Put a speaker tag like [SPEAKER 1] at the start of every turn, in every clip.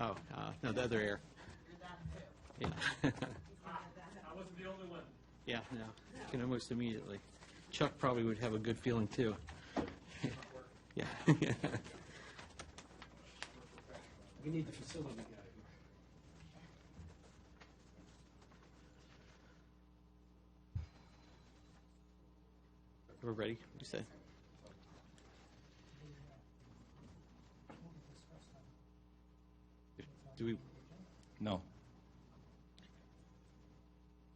[SPEAKER 1] Oh, no, the other air. Yeah.
[SPEAKER 2] I wasn't the only one.
[SPEAKER 1] Yeah, no, can almost immediately. Chuck probably would have a good feeling, too. Yeah.
[SPEAKER 3] We need the facility guy.
[SPEAKER 1] We're ready, you said? Do we?
[SPEAKER 4] No.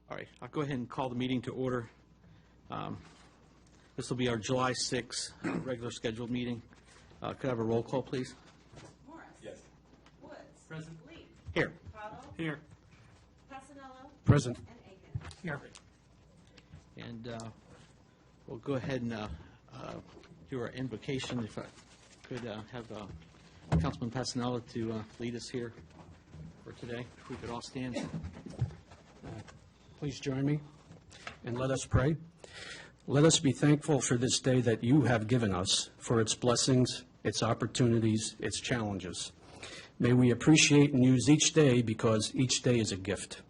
[SPEAKER 1] All right, I'll go ahead and call the meeting to order. This will be our July 6th regular scheduled meeting. Could I have a roll call, please?
[SPEAKER 5] Morris.
[SPEAKER 4] Yes.
[SPEAKER 5] Woods.
[SPEAKER 3] Present.
[SPEAKER 5] Lee.
[SPEAKER 1] Here.
[SPEAKER 5] Cottle.
[SPEAKER 3] Here.
[SPEAKER 5] Passanello.
[SPEAKER 3] Present.
[SPEAKER 5] And Aiken.
[SPEAKER 3] Here.
[SPEAKER 1] And we'll go ahead and do our invocation. If I could have Councilman Passanello to lead us here for today. If we could all stand.
[SPEAKER 3] Please join me and let us pray. Let us be thankful for this day that you have given us, for its blessings, its opportunities, its challenges. May we appreciate and use each day because each day is a gift.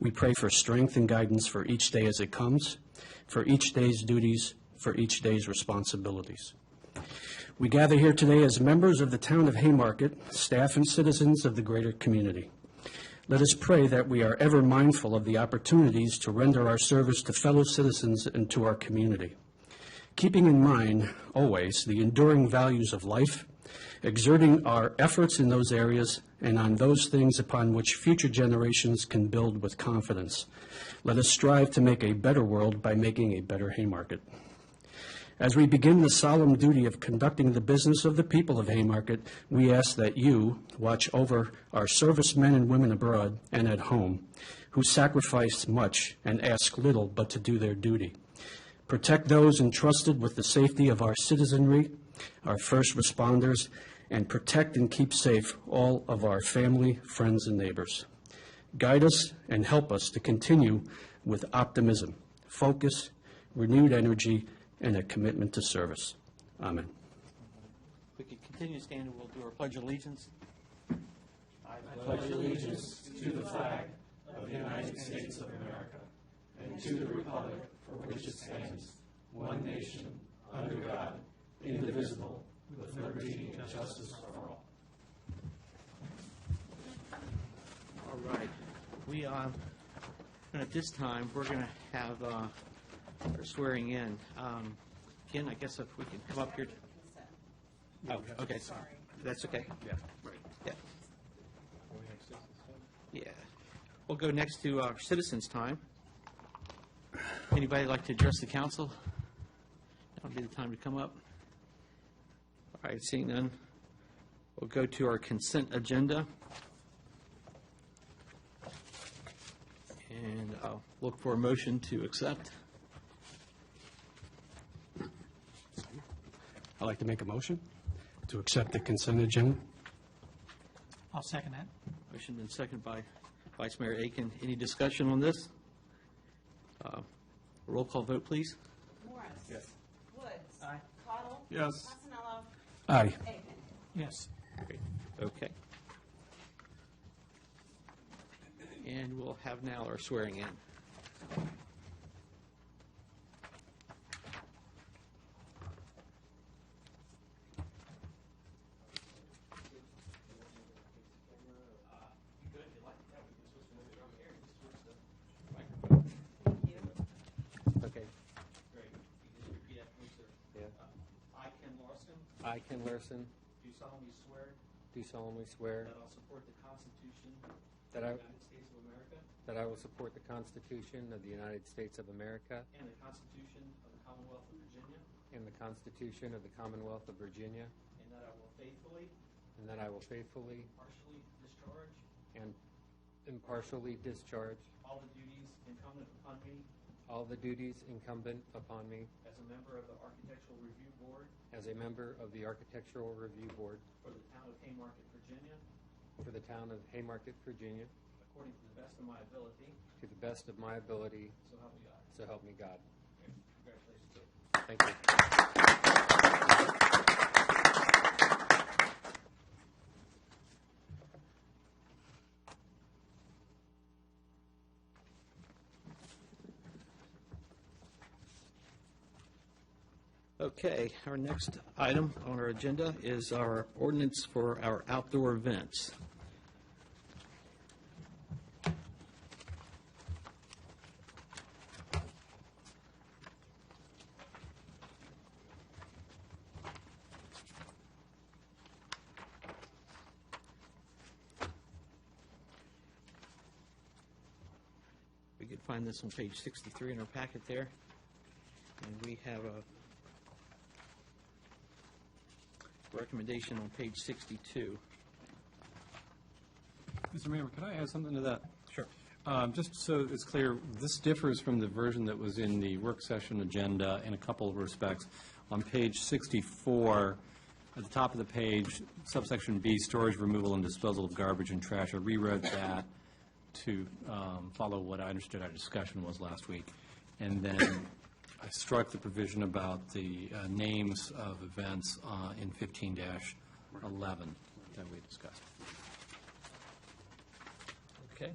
[SPEAKER 3] We pray for strength and guidance for each day as it comes, for each day's duties, for each day's responsibilities. We gather here today as members of the town of Haymarket, staff and citizens of the greater community. Let us pray that we are ever mindful of the opportunities to render our service to fellow citizens and to our community, keeping in mind always the enduring values of life, exerting our efforts in those areas and on those things upon which future generations can build with confidence. Let us strive to make a better world by making a better Haymarket. As we begin the solemn duty of conducting the business of the people of Haymarket, we ask that you watch over our servicemen and women abroad and at home, who sacrifice much and ask little but to do their duty. Protect those entrusted with the safety of our citizenry, our first responders, and protect and keep safe all of our family, friends, and neighbors. Guide us and help us to continue with optimism, focus, renewed energy, and a commitment to service. Amen.
[SPEAKER 1] We could continue to stand and we'll do our Pledge of Allegiance.
[SPEAKER 6] I pledge allegiance to the flag of the United States of America and to the republic for which it stands, one nation, under God, indivisible, with liberty and justice for all.
[SPEAKER 1] All right. We at this time, we're going to have our swearing in. Ken, I guess if we can come up here. Oh, okay.
[SPEAKER 5] Sorry.
[SPEAKER 1] That's okay.
[SPEAKER 3] Yeah, right.
[SPEAKER 1] Yeah. Yeah. We'll go next to our citizens' time. Anybody like to address the council? That'll be the time to come up. All right, seeing none, we'll go to our consent agenda. And I'll look for a motion to accept.
[SPEAKER 3] I'd like to make a motion to accept the consent agenda.
[SPEAKER 7] I'll second that.
[SPEAKER 1] Motion been seconded by Vice Mayor Aiken. Any discussion on this? Roll call vote, please.
[SPEAKER 5] Morris.
[SPEAKER 4] Yes.
[SPEAKER 5] Woods.
[SPEAKER 7] Aye.
[SPEAKER 5] Cottle.
[SPEAKER 4] Yes.
[SPEAKER 5] Passanello.
[SPEAKER 3] Aye.
[SPEAKER 5] Aiken.
[SPEAKER 7] Yes.
[SPEAKER 1] Great. Okay. And we'll have now our swearing in. Okay. Great. You just repeat after me, sir.
[SPEAKER 8] Yeah.
[SPEAKER 1] I, Ken Larson,
[SPEAKER 8] I, Ken Larson,
[SPEAKER 1] do solemnly swear
[SPEAKER 8] do solemnly swear
[SPEAKER 1] that I'll support the Constitution of
[SPEAKER 8] that
[SPEAKER 1] the
[SPEAKER 8] I
[SPEAKER 1] United States of America
[SPEAKER 8] that I will support the Constitution of the United States of America
[SPEAKER 1] and the Constitution of the Commonwealth of Virginia,
[SPEAKER 8] and the Constitution of the Commonwealth of Virginia,
[SPEAKER 1] and that I will faithfully,
[SPEAKER 8] impartially
[SPEAKER 1] discharge
[SPEAKER 8] and impartially discharge
[SPEAKER 1] all the duties incumbent upon me
[SPEAKER 8] all the duties incumbent upon me
[SPEAKER 1] as a member of the Architectural Review Board
[SPEAKER 8] as a member of the Architectural Review Board
[SPEAKER 1] for the town of Haymarket, Virginia,
[SPEAKER 8] for the town of Haymarket, Virginia,
[SPEAKER 1] according to the best of my ability,
[SPEAKER 8] to the best of my ability,
[SPEAKER 1] so help me God.
[SPEAKER 8] so help me God.
[SPEAKER 1] Congratulations, sir.
[SPEAKER 8] Thank you.
[SPEAKER 1] Okay, our next item on our agenda is our ordinance for our outdoor events. We could find this on page 63 in our packet there. And we have a recommendation on page 62.
[SPEAKER 6] Mr. Mayor, could I add something to that?
[SPEAKER 1] Sure.
[SPEAKER 6] Just so it's clear, this differs from the version that was in the work session agenda in a couple of respects. On page 64, at the top of the page, subsection B, storage, removal, and disposal of garbage and trash, I rewrote that to follow what I understood our discussion was last week. And then I struck the provision about the names of events in 15-11 that we discussed.
[SPEAKER 1] Okay.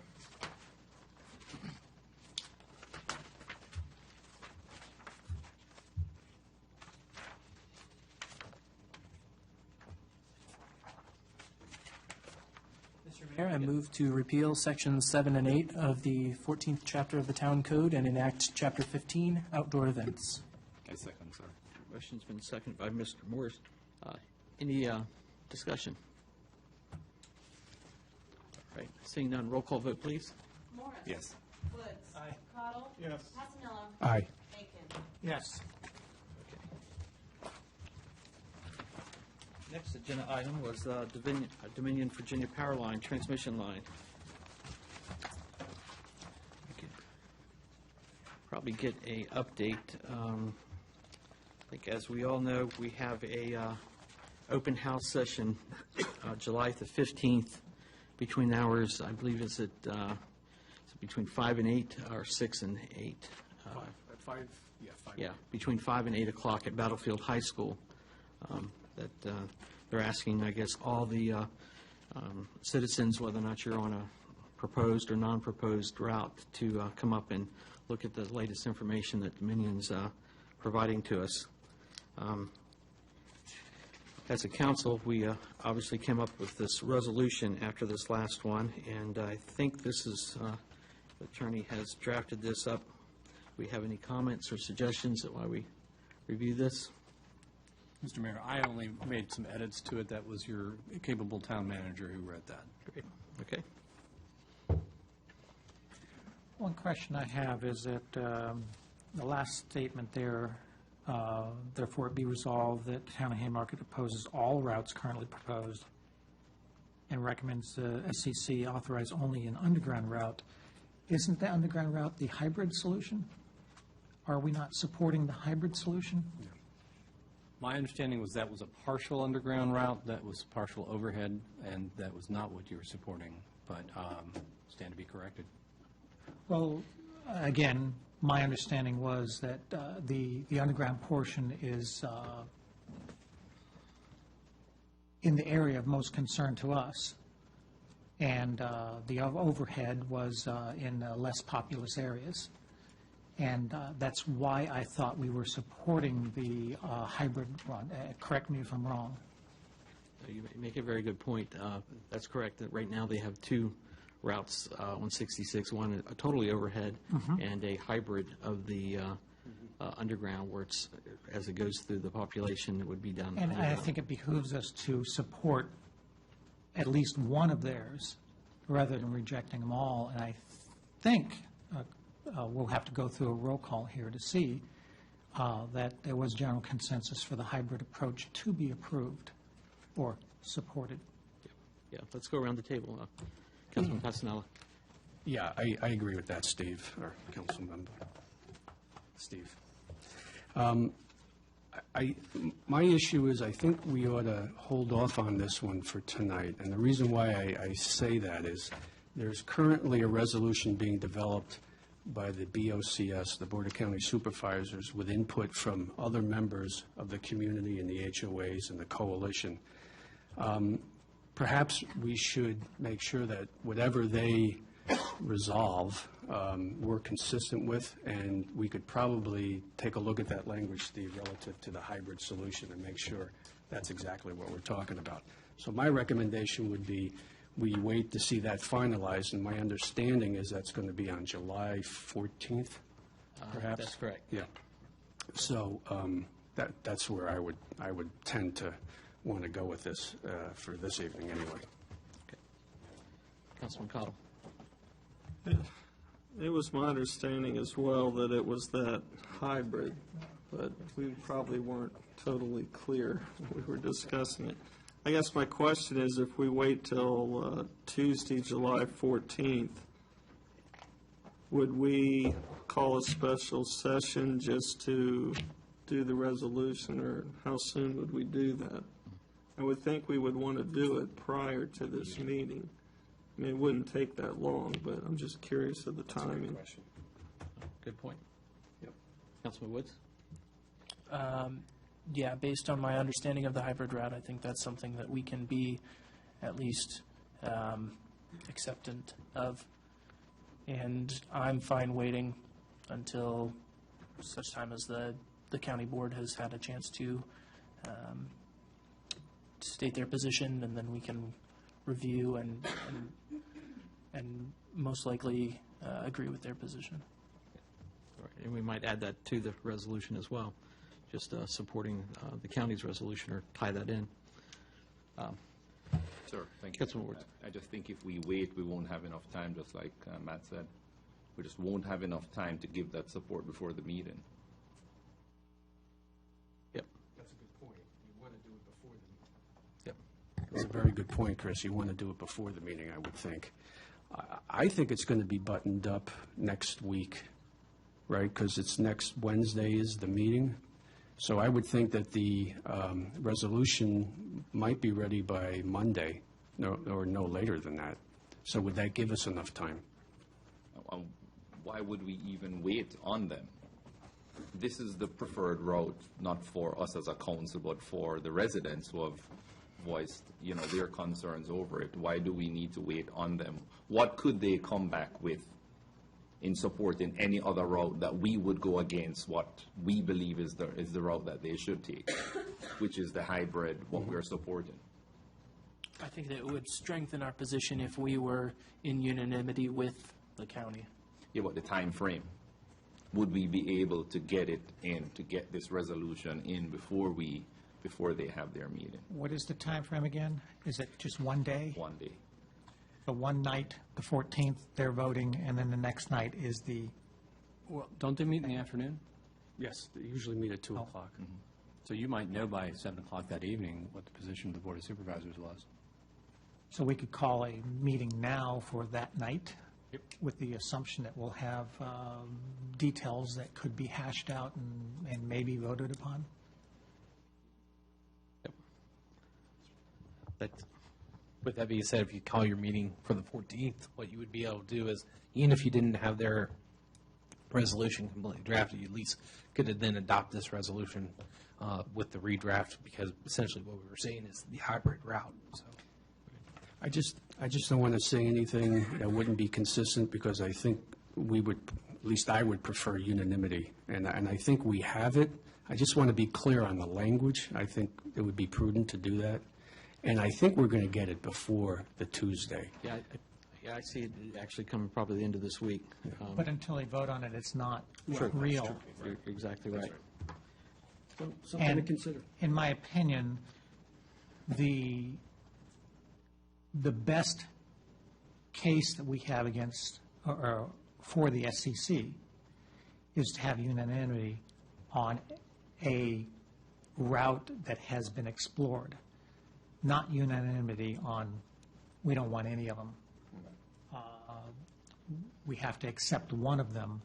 [SPEAKER 4] Mr. Mayor, I move to repeal Sections 7 and 8 of the 14th chapter of the Town Code and enact Chapter 15, outdoor events.
[SPEAKER 6] I second, sir.
[SPEAKER 1] Motion's been seconded by Mr. Morris. Any discussion? All right, seeing none, roll call vote, please.
[SPEAKER 5] Morris.
[SPEAKER 6] Yes.
[SPEAKER 5] Woods.
[SPEAKER 7] Aye.
[SPEAKER 5] Cottle.
[SPEAKER 2] Yes.
[SPEAKER 5] Passanello.
[SPEAKER 3] Aye.
[SPEAKER 5] Aiken.
[SPEAKER 7] Yes.
[SPEAKER 1] Next agenda item was Dominion Virginia Power Line, transmission line. We could probably get a update. I think as we all know, we have a open house session July the 15th between hours, I believe it's at between 5 and 8 or 6 and 8.
[SPEAKER 3] At 5, yeah, 5.
[SPEAKER 1] Yeah, between 5 and 8 o'clock at Battlefield High School. That they're asking, I guess, all the citizens, whether or not you're on a proposed or non-proposed route, to come up and look at the latest information that Dominion's providing to us. As a council, we obviously came up with this resolution after this last one, and I think this is, the attorney has drafted this up. Do we have any comments or suggestions while we review this?
[SPEAKER 6] Mr. Mayor, I only made some edits to it. That was your capable town manager who read that.
[SPEAKER 1] Great. Okay.
[SPEAKER 7] One question I have is that the last statement there, therefore it be resolved that the Town of Haymarket opposes all routes currently proposed and recommends the SCC authorize only an underground route. Isn't the underground route the hybrid solution? Are we not supporting the hybrid solution?
[SPEAKER 6] My understanding was that was a partial underground route, that was partial overhead, and that was not what you were supporting, but stand to be corrected.
[SPEAKER 7] Well, again, my understanding was that the underground portion is in the area of most concern to us, and the overhead was in less populous areas. And that's why I thought we were supporting the hybrid run. Correct me if I'm wrong.
[SPEAKER 1] You make a very good point. That's correct, that right now they have two routes on 66, one totally overhead and a hybrid of the underground where it's, as it goes through the population, it would be done.
[SPEAKER 7] And I think it behooves us to support at least one of theirs rather than rejecting them all. And I think we'll have to go through a roll call here to see that there was general consensus for the hybrid approach to be approved or supported.
[SPEAKER 1] Yeah, let's go around the table. Councilman Passanello.
[SPEAKER 3] Yeah, I agree with that, Steve, or Councilmember Steve. My issue is I think we ought to hold off on this one for tonight. And the reason why I say that is there's currently a resolution being developed by the BOCS, the Board of County Supervisors, with input from other members of the community and the HOAs and the coalition. Perhaps we should make sure that whatever they resolve, we're consistent with, and we could probably take a look at that language, Steve, relative to the hybrid solution and make sure that's exactly what we're talking about. So my recommendation would be we wait to see that finalized, and my understanding is that's going to be on July 14th, perhaps?
[SPEAKER 1] That's correct.
[SPEAKER 3] Yeah. So that's where I would tend to want to go with this for this evening anyway.
[SPEAKER 1] Councilman Cottle.
[SPEAKER 6] It was my understanding as well that it was that hybrid, but we probably weren't totally clear when we were discussing it. I guess my question is, if we wait till Tuesday, July 14th, would we call a special session just to do the resolution, or how soon would we do that? I would think we would want to do it prior to this meeting. I mean, it wouldn't take that long, but I'm just curious of the timing.
[SPEAKER 1] Good point. Yep. Councilman Woods?
[SPEAKER 4] Yeah, based on my understanding of the hybrid route, I think that's something that we can be at least acceptant of. And I'm fine waiting until such time as the county board has had a chance to state their position, and then we can review and most likely agree with their position.
[SPEAKER 1] All right, and we might add that to the resolution as well, just supporting the county's resolution, or tie that in.
[SPEAKER 9] Sir, thank you.
[SPEAKER 1] Councilman Ward.
[SPEAKER 9] I just think if we wait, we won't have enough time, just like Matt said. We just won't have enough time to give that support before the meeting.
[SPEAKER 1] Yep.
[SPEAKER 3] That's a good point. You want to do it before the meeting.
[SPEAKER 1] Yep.
[SPEAKER 3] That's a very good point, Chris. You want to do it before the meeting, I would think. I think it's going to be buttoned up next week, right? Because it's next Wednesday is the meeting. So I would think that the resolution might be ready by Monday, or no later than that. So would that give us enough time?
[SPEAKER 9] Why would we even wait on them? This is the preferred route, not for us as a council, but for the residents who have voiced, their concerns over it. Why do we need to wait on them? What could they come back with in supporting any other route that we would go against what we believe is the route that they should take, which is the hybrid, what we're supporting?
[SPEAKER 4] I think that it would strengthen our position if we were in unanimity with the county.
[SPEAKER 9] Yeah, but the time frame. Would we be able to get it in, to get this resolution in before they have their meeting?
[SPEAKER 7] What is the time frame again? Is it just one day?
[SPEAKER 9] One day.
[SPEAKER 7] So one night, the 14th, they're voting, and then the next night is the,
[SPEAKER 10] Well, don't they meet in the afternoon?
[SPEAKER 3] Yes, they usually meet at 2 o'clock.
[SPEAKER 10] So you might know by 7 o'clock that evening what the position of the Board of Supervisors was.
[SPEAKER 7] so we could call a meeting now for that night? With the assumption that we'll have details that could be hashed out and maybe voted upon?
[SPEAKER 11] With that being said, if you call your meeting for the 14th, what you would be able to do is, even if you didn't have their resolution completely drafted, you at least could then adopt this resolution with the redraft, because essentially what we were saying is the hybrid route. So
[SPEAKER 3] I just don't want to say anything that wouldn't be consistent, because I think we would, at least I would prefer unanimity. And I think we have it. I just want to be clear on the language. I think it would be prudent to do that. And I think we're going to get it before the Tuesday.
[SPEAKER 1] Yeah, I see it actually coming probably the end of this week.
[SPEAKER 7] But until they vote on it, it's not
[SPEAKER 1] Sure.
[SPEAKER 7] real.
[SPEAKER 1] You're exactly right.
[SPEAKER 3] Something to
[SPEAKER 7] And
[SPEAKER 3] consider.
[SPEAKER 7] in my opinion, the best case that we have against, or for the SCC, is to have unanimity on a route that has been explored, not unanimity on, we don't want any of them. We have to accept one of them,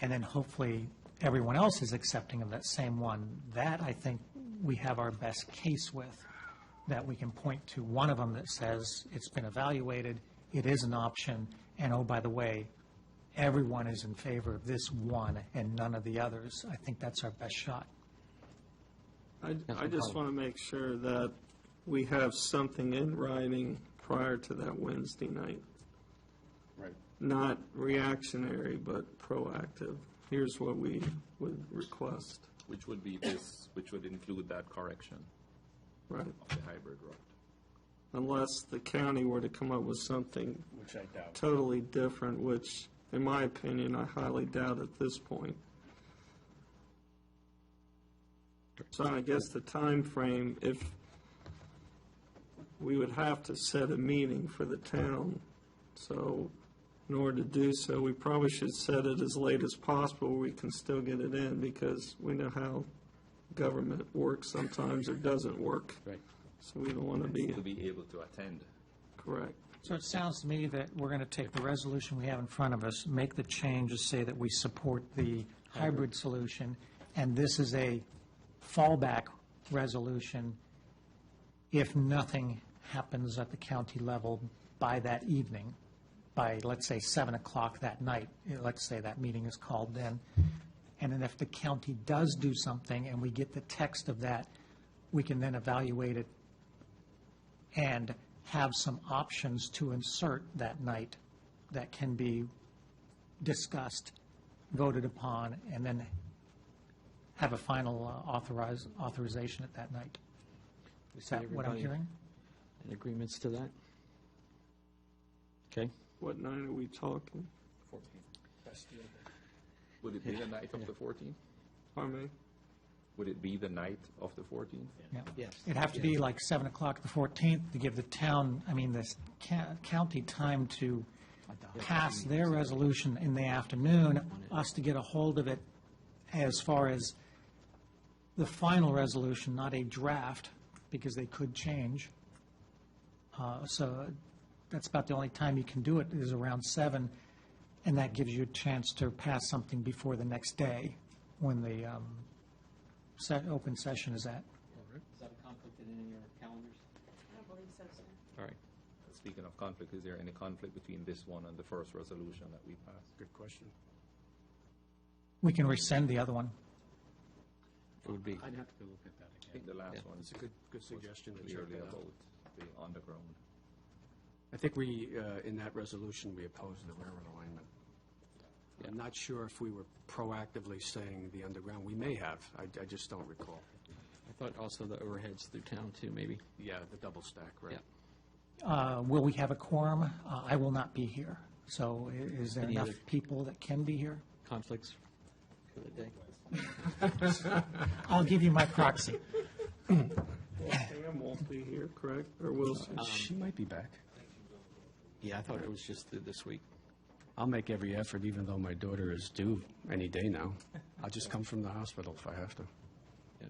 [SPEAKER 7] and then hopefully everyone else is accepting of that same one. That, I think, we have our best case with, that we can point to one of them that says it's been evaluated, it is an option, and oh, by the way, everyone is in favor of this one and none of the others. I think that's our best shot.
[SPEAKER 6] I just want to make sure that we have something in writing prior to that Wednesday night.
[SPEAKER 3] Right.
[SPEAKER 6] not reactionary, but proactive. Here's what we would request.
[SPEAKER 9] Which would be this, which would include that correction
[SPEAKER 6] Right.
[SPEAKER 9] of the hybrid route.
[SPEAKER 6] Unless the county were to come up with something
[SPEAKER 3] Which I doubt.
[SPEAKER 6] totally different, which, in my opinion, I highly doubt at this point. So I guess the time frame, if we would have to set a meeting for the town, so in order to do so, we probably should set it as late as possible where we can still get it in, because we know how government works sometimes or doesn't work.
[SPEAKER 1] Right.
[SPEAKER 6] So we don't want to be
[SPEAKER 9] To be able to attend.
[SPEAKER 6] correct.
[SPEAKER 7] So it sounds to me that we're going to take the resolution we have in front of us, make the changes, say that we support the hybrid solution, and this is a fallback resolution if nothing happens at the county level by that evening, by, let's say, 7 o'clock that night. Let's say that meeting is called then. And then if the county does do something and we get the text of that, we can then evaluate it and have some options to insert that night that can be discussed, voted upon, and then have a final authorization at that night. Is that what I'm
[SPEAKER 1] Everybody
[SPEAKER 7] hearing?
[SPEAKER 1] in agreements to that? Okay.
[SPEAKER 6] What night are we talking?
[SPEAKER 9] Would it be the night of the 14th?
[SPEAKER 6] Pardon me?
[SPEAKER 9] Would it be the night of the 14th?
[SPEAKER 7] Yeah.
[SPEAKER 1] Yes.
[SPEAKER 7] It'd have to be like 7 o'clock the 14th to give the town, I mean, the county time to pass their resolution in the afternoon, us to get a hold of it as far as the final resolution, not a draft, because they could change. So that's about the only time you can do it, is around 7, and that gives you a chance to pass something before the next day when the open session is at.
[SPEAKER 11] Is that a conflict in any of your calendars?
[SPEAKER 5] I don't believe so, sir.
[SPEAKER 1] All right.
[SPEAKER 9] Speaking of conflict, is there any conflict between this one and the first resolution that we passed?
[SPEAKER 3] Good question.
[SPEAKER 7] We can rescind the other one.
[SPEAKER 1] It would be,
[SPEAKER 10] I'd have to go look at that
[SPEAKER 9] I
[SPEAKER 10] again.
[SPEAKER 9] think the last
[SPEAKER 1] Yeah.
[SPEAKER 9] one
[SPEAKER 3] It's a good suggestion to check
[SPEAKER 9] clearly
[SPEAKER 3] that out.
[SPEAKER 9] about the underground.
[SPEAKER 3] I think we, in that resolution, we opposed the railroad alignment. I'm not sure if we were proactively saying the underground. We may have. I just don't recall.
[SPEAKER 1] I thought also the overheads through town too, maybe.
[SPEAKER 3] Yeah, the double stack, right?
[SPEAKER 1] Yeah.
[SPEAKER 7] Will we have a quorum? I will not be here. So is there
[SPEAKER 1] Any
[SPEAKER 7] enough
[SPEAKER 1] other-
[SPEAKER 7] people that can be here?
[SPEAKER 1] Conflicts for the day?
[SPEAKER 7] I'll give you my proxy.
[SPEAKER 6] Sam won't be here, correct? Or Wilson?
[SPEAKER 3] She might be back.
[SPEAKER 1] Yeah, I thought it was just through this week.
[SPEAKER 3] I'll make every effort, even though my daughter is due any day now. I'll just come from the hospital if I have to.
[SPEAKER 1] Yeah.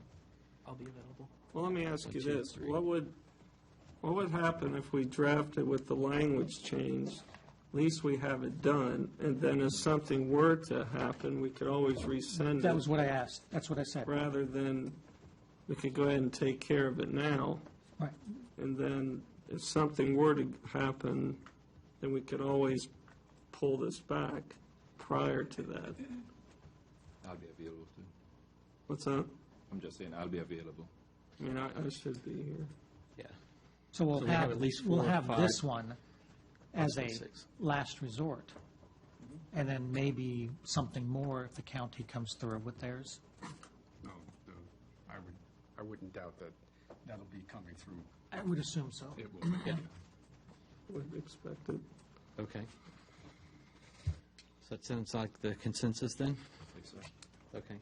[SPEAKER 11] I'll be available.
[SPEAKER 6] Well, let me ask you
[SPEAKER 1] 1, 2,
[SPEAKER 6] this.
[SPEAKER 1] 3.
[SPEAKER 6] What would happen if we drafted with the language changed? At least we have it done, and then if something were to happen, we could always rescind
[SPEAKER 7] That
[SPEAKER 6] it,
[SPEAKER 7] was what I asked. That's what I said.
[SPEAKER 6] rather than, we could go ahead and take care of it now,
[SPEAKER 7] Right.
[SPEAKER 6] and then if something were to happen, then we could always pull this back prior to that.
[SPEAKER 9] I'll be available too.
[SPEAKER 6] What's that?
[SPEAKER 9] I'm just saying, I'll be available.
[SPEAKER 6] I mean, I should be here.
[SPEAKER 1] Yeah.
[SPEAKER 7] So we'll
[SPEAKER 1] So we have
[SPEAKER 7] have,
[SPEAKER 1] at least
[SPEAKER 7] we'll
[SPEAKER 1] 4 or
[SPEAKER 7] have
[SPEAKER 1] 5.
[SPEAKER 7] this one as a
[SPEAKER 1] 6.
[SPEAKER 7] last resort. And then maybe something more if the county comes through with theirs.
[SPEAKER 3] No, I wouldn't doubt that that'll be coming through.
[SPEAKER 7] I would assume so.
[SPEAKER 3] It will.
[SPEAKER 1] Yeah.
[SPEAKER 6] Would expect it.
[SPEAKER 1] Okay. So that sounds like the consensus then? Okay,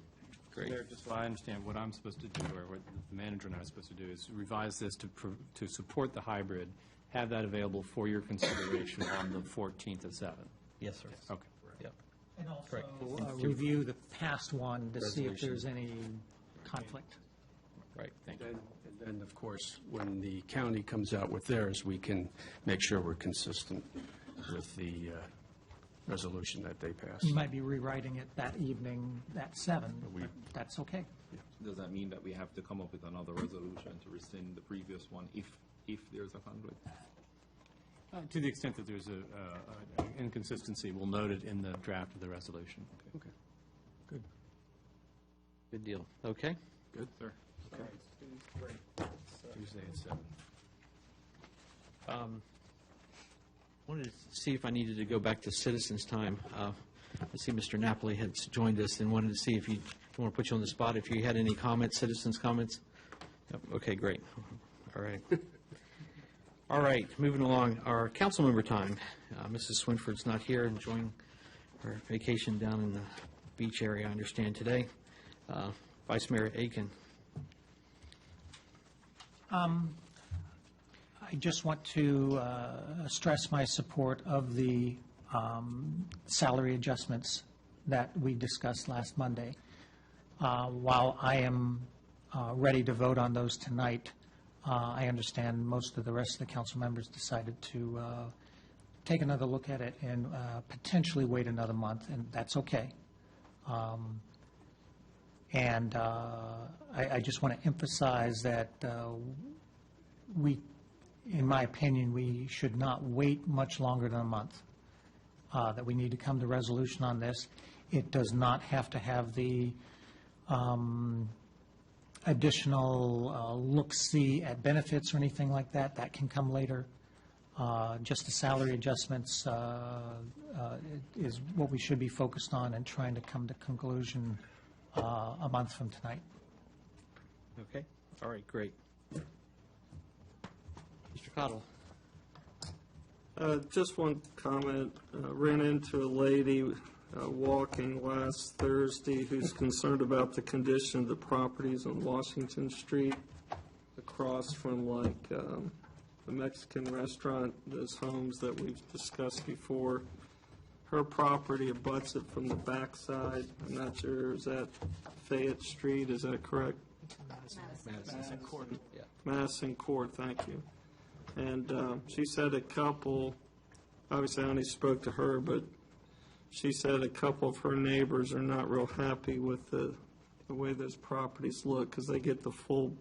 [SPEAKER 1] great.
[SPEAKER 10] Mayor, just so I understand, what I'm supposed to do, or what the manager and I are supposed to do, is revise this to support the hybrid, have that available for your consideration on the 14th at 7.
[SPEAKER 11] Yes, sir.
[SPEAKER 10] Okay.
[SPEAKER 1] Yep.
[SPEAKER 7] And also
[SPEAKER 1] Correct.
[SPEAKER 7] review the past one to see if
[SPEAKER 1] Resolution.
[SPEAKER 7] there's any conflict.
[SPEAKER 1] Right, thank you.
[SPEAKER 3] And then, of course, when the county comes out with theirs, we can make sure we're consistent with the resolution that they pass.
[SPEAKER 7] You might be rewriting it that evening at 7,
[SPEAKER 3] We-
[SPEAKER 7] but that's okay.
[SPEAKER 9] Does that mean that we have to come up with another resolution to rescind the previous one if there's a conflict?
[SPEAKER 10] To the extent that there's an inconsistency, we'll note it in the draft of the resolution.
[SPEAKER 3] Okay.
[SPEAKER 1] Good deal. Okay?
[SPEAKER 3] Good.
[SPEAKER 10] Sir.
[SPEAKER 3] Tuesday at 7.
[SPEAKER 1] wanted to see if I needed to go back to citizens' time. I see Mr. Napoli had joined us and wanted to see if you want to put you on the spot, if you had any comments, citizens' comments. Yep, okay, great. All right. All right, moving along, our council member time. Mrs. Swinford's not here, enjoying her vacation down in the beach area, I understand, today. Vice Mayor Aiken.
[SPEAKER 7] I just want to stress my support of the salary adjustments that we discussed last Monday. While I am ready to vote on those tonight, I understand most of the rest of the council members decided to take another look at it and potentially wait another month, and that's okay. And I just want to emphasize that in my opinion, we should not wait much longer than a month, that we need to come to resolution on this. It does not have to have the additional look-see at benefits or anything like that. That can come later. Just the salary adjustments is what we should be focused on and trying to come to conclusion a month from tonight.
[SPEAKER 1] Okay, all right, great. Mr. Cottle.
[SPEAKER 6] Just one comment. Ran into a lady walking last Thursday who's concerned about the condition of the properties on Washington Street across from the Mexican restaurant, those homes that we've discussed before. Her property abuts it from the backside. I'm not sure, is that Fayette Street, is that correct?
[SPEAKER 1] Madison Court. Yeah.
[SPEAKER 6] Madison Court, thank you. And she said a couple, obviously I only spoke to her, but she said a couple of her neighbors are not real happy with the way those properties look because they get the full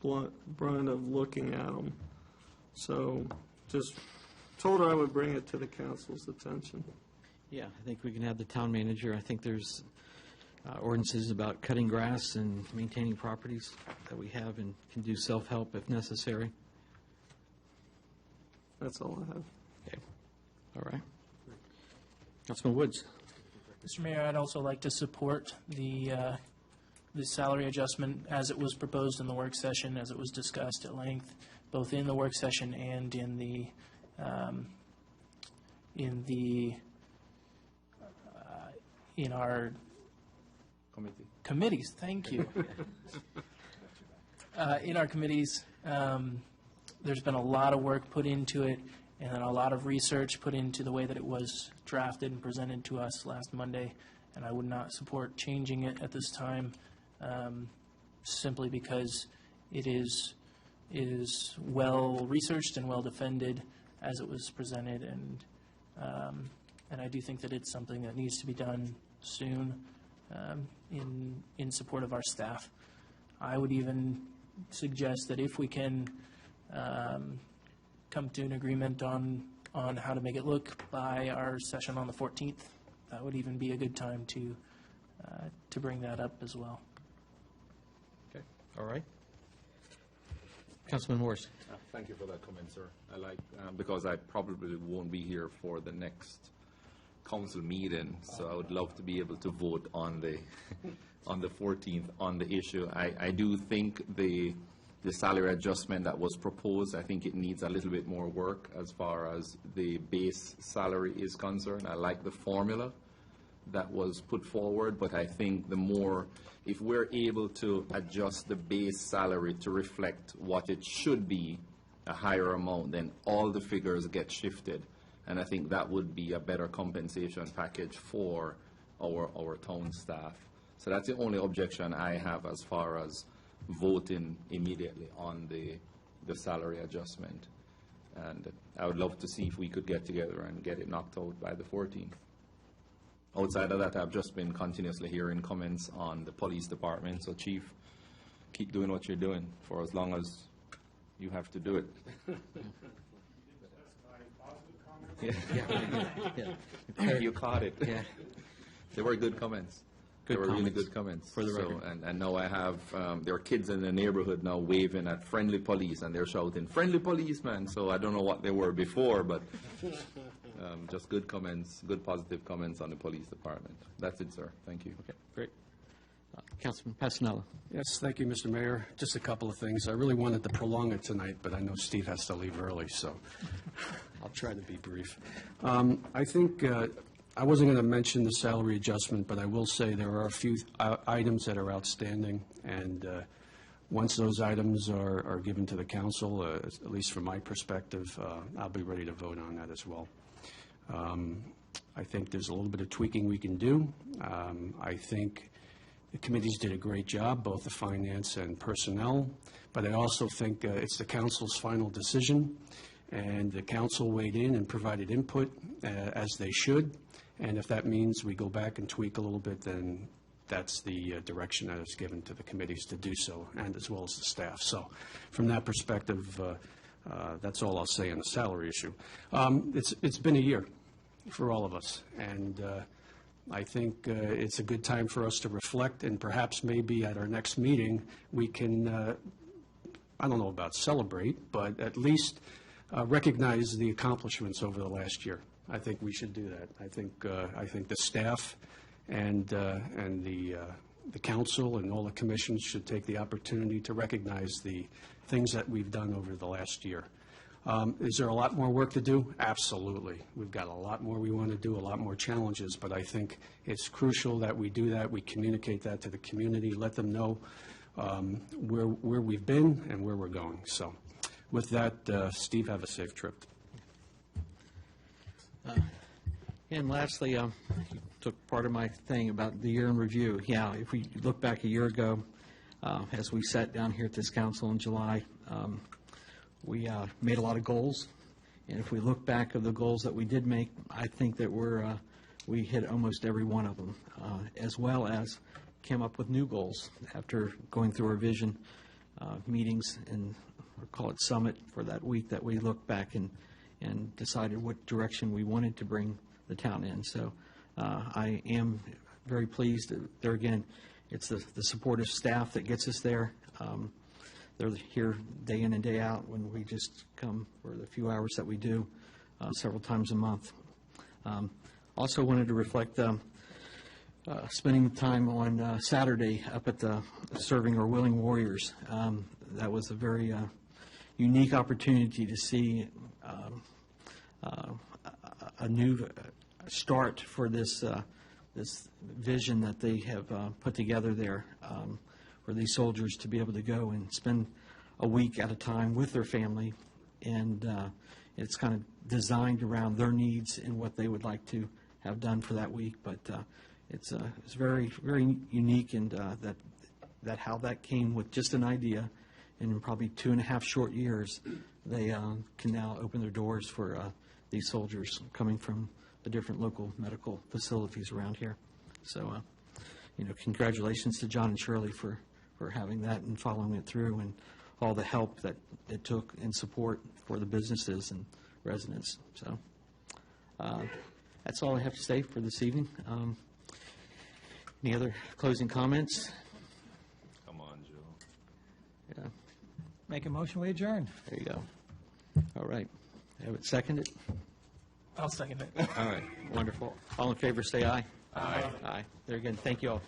[SPEAKER 6] brunt of looking at them. So just told her I would bring it to the council's attention.
[SPEAKER 1] Yeah, I think we can have the town manager. I think there's ordinances about cutting grass and maintaining properties that we have and can do self-help if necessary.
[SPEAKER 6] That's all I have.
[SPEAKER 1] Okay. All right. Councilman Woods.
[SPEAKER 4] Mr. Mayor, I'd also like to support the salary adjustment as it was proposed in the work session, as it was discussed at length, both in the work session and in our committees. Thank you. In our committees, there's been a lot of work put into it and then a lot of research put into the way that it was drafted and presented to us last Monday, and I would not support changing it at this time simply because it is well researched and well defended as it was presented, and I do think that it's something that needs to be done soon in support of our staff. I would even suggest that if we can come to an agreement on how to make it look by our session on the 14th, that would even be a good time to bring that up as well.
[SPEAKER 1] Okay. All right. Councilman Morris.
[SPEAKER 9] Thank you for that comment, sir. I like, because I probably won't be here for the next council meeting, so I would love to be able to vote on the 14th on the issue. I do think the salary adjustment that was proposed, I think it needs a little bit more work as far as the base salary is concerned. I like the formula that was put forward, but I think if we're able to adjust the base salary to reflect what it should be, a higher amount, then all the figures get shifted. And I think that would be a better compensation package for our town staff. So that's the only objection I have as far as voting immediately on the salary adjustment. And I would love to see if we could get together and get it knocked out by the 14th. Outside of that, I've just been continuously hearing comments on the police department. So, Chief, keep doing what you're doing for as long as you have to do it.
[SPEAKER 1] Yeah.
[SPEAKER 9] You caught it.
[SPEAKER 1] Yeah.
[SPEAKER 9] They were good comments. They were really
[SPEAKER 1] comments.
[SPEAKER 9] good comments.
[SPEAKER 1] For the
[SPEAKER 9] So,
[SPEAKER 1] record.
[SPEAKER 9] and now I have, there are kids in the neighborhood now waving at friendly police, and they're shouting, "Friendly policeman!" So I don't know what they were before, but just good comments, good positive comments on the police department. That's it, sir. Thank you.
[SPEAKER 1] Okay, great. Councilman Passanello.
[SPEAKER 3] Yes, thank you, Mr. Mayor. Just a couple of things. I really wanted to prolong it tonight, but I know Steve has to leave early, so I'll try to be brief. I think I wasn't going to mention the salary adjustment, but I will say there are a few items that are outstanding, and once those items are given to the council, at least from my perspective, I'll be ready to vote on that as well. I think there's a little bit of tweaking we can do. I think the committees did a great job, both the finance and personnel, but I also think it's the council's final decision, and the council weighed in and provided input as they should, and if that means we go back and tweak a little bit, then that's the direction that is given to the committees to do so, and as well as the staff. So from that perspective, that's all I'll say on the salary issue. It's been a year for all of us, and I think it's a good time for us to reflect, and perhaps maybe at our next meeting, we can, I don't know about celebrate, but at least recognize the accomplishments over the last year. I think we should do that. I think the staff and the council and all the commissions should take the opportunity to recognize the things that we've done over the last year. Is there a lot more work to do? Absolutely. We've got a lot more we want to do, a lot more challenges, but I think it's crucial that we do that, we communicate that to the community, let them know where we've been and where we're going. So with that, Steve, have a safe trip.
[SPEAKER 1] And lastly, you took part of my thing about the year in review. Yeah, if we look back a year ago, as we sat down here at this council in July, we made a lot of goals, and if we look back of the goals that we did make, I think that we hit almost every one of them, as well as came up with new goals after going through our vision meetings and or call it summit for that week that we looked back and decided what direction we wanted to bring the town in. So I am very pleased. There again, it's the supportive staff that gets us there. They're here day in and day out when we just come for the few hours that we do several times a month. Also wanted to reflect spending time on Saturday up at the serving our Willing Warriors. That was a very unique opportunity to see a new start for this vision that they have put together there for these soldiers to be able to go and spend a week at a time with their family, and it's kind of designed around their needs and what they would like to have done for that week. But it's very, very unique, and that how that came with just an idea, and in probably 2.5 short years, they can now open their doors for these soldiers coming from the different local medical facilities around here. So, congratulations to John and Shirley for having that and following it through, and all the help that it took and support for the businesses and residents. So that's all I have to say for this evening. Any other closing comments?
[SPEAKER 9] Come on, Joe.
[SPEAKER 1] Yeah,
[SPEAKER 7] Make a motion, we adjourn.
[SPEAKER 1] there you go. All right. Have it seconded?
[SPEAKER 4] I'll second it.
[SPEAKER 1] All right, wonderful. All in favor, say aye. Aye. Aye. There again, thank you all.